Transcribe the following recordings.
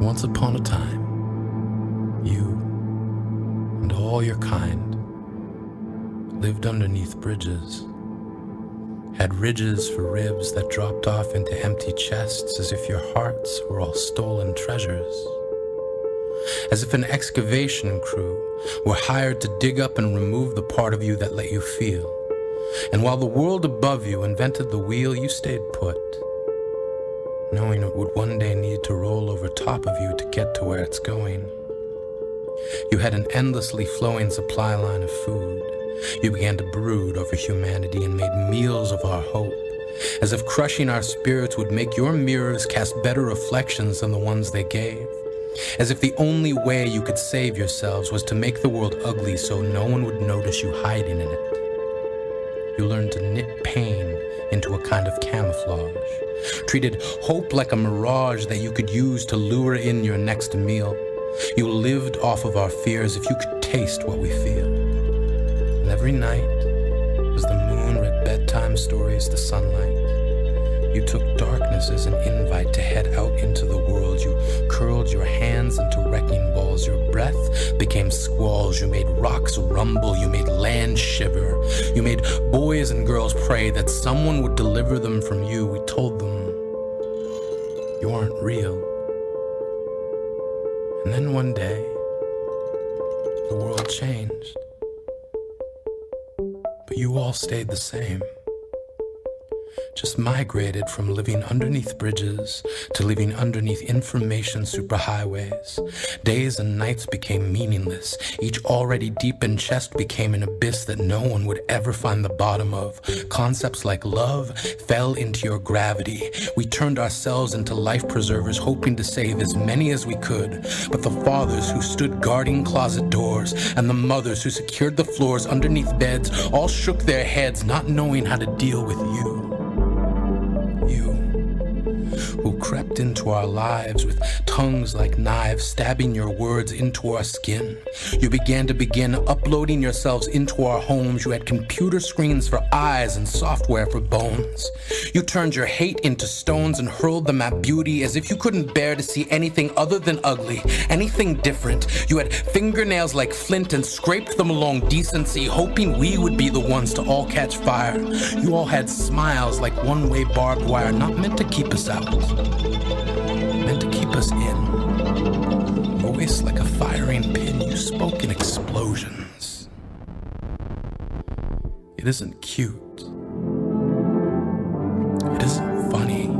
Once upon a time, you and all your kind lived underneath bridges, had ridges for ribs that dropped off into empty chests as if your hearts were all stolen treasures. As if an excavation crew were hired to dig up and remove the part of you that let you feel. And while the world above you invented the wheel, you stayed put, knowing it would one day need to roll over top of you to get to where it's going. You had an endlessly flowing supply line of food. You began to brood over humanity and made meals of our hope, as if crushing our spirits would make your mirrors cast better reflections than the ones they gave. As if the only way you could save yourselves was to make the world ugly so no one would notice you hiding in it. You learned to knit pain into a kind of camouflage, treated hope like a mirage that you could use to lure in your next meal. You lived off of our fears if you could taste what we feel. And every night, as the moon read bedtime stories to sunlight, you took darkness as an invite to head out into the world. You curled your hands into wrecking balls. Your breath became squalls. You made rocks rumble. You made land shiver. You made boys and girls pray that someone would deliver them from you. We told them, you aren't real. And then one day, the world changed. But you all stayed the same. Just migrated from living underneath bridges to living underneath information superhighways. Days and nights became meaningless. Each already deepened chest became an abyss that no one would ever find the bottom of. Concepts like love fell into your gravity. We turned ourselves into life preservers, hoping to save as many as we could. But the fathers who stood guarding closet doors and the mothers who secured the floors underneath beds all shook their heads, not knowing how to deal with you. You, who crept into our lives with tongues like knives, stabbing your words into our skin. You began uploading yourselves into our homes. You had computer screens for eyes and software for bones. You turned your hate into stones and hurled them at beauty as if you couldn't bear to see anything other than ugly, anything different. You had fingernails like flint and scraped them along decency, hoping we would be the ones to all catch fire. You all had smiles like one-way barbed wire, not meant to keep us out, meant to keep us in. Voice like a firing pin, you spoke in explosions. It isn't cute. It isn't funny.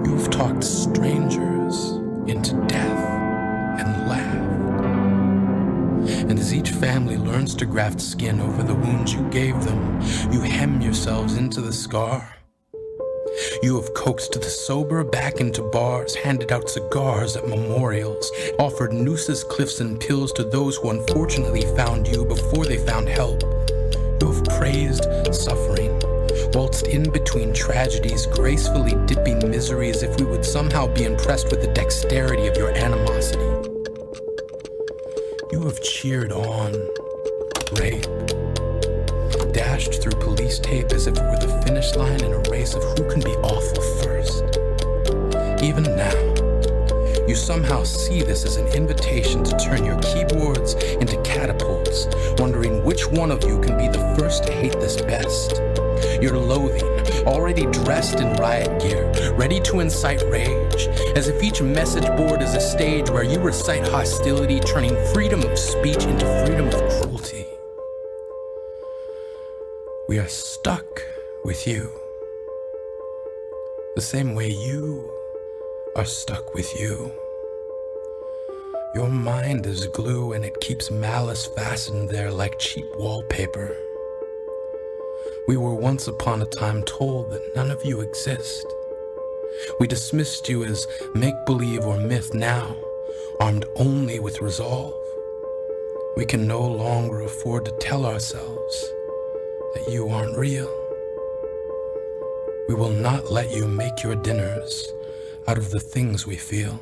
You've talked strangers into death and laughed. And as each family learns to graft skin over the wounds you gave them, you hem yourselves into the scar. You have coaxed the sober back into bars, handed out cigars at memorials, offered nooses, cliffs, and pills to those who unfortunately found you before they found help. You have praised suffering, waltzed in between tragedies, gracefully dipping misery as if we would somehow be impressed with the dexterity of your animosity. You have cheered on rape, dashed through police tape as if it were the finish line in a race of who can be awful first. Even now, you somehow see this as an invitation to turn your keyboards into catapults, wondering which one of you can be the first to hate this best. Your loathing, already dressed in riot gear, ready to incite rage, as if each message board is a stage where you recite hostility, turning freedom of speech into freedom of cruelty. We are stuck with you, the same way you are stuck with you. Your mind is glue and it keeps malice fastened there like cheap wallpaper. We were once upon a time told that none of you exist. We dismissed you as make-believe or myth. Now, armed only with resolve, we can no longer afford to tell ourselves that you aren't real. We will not let you make your dinners out of the things we feel.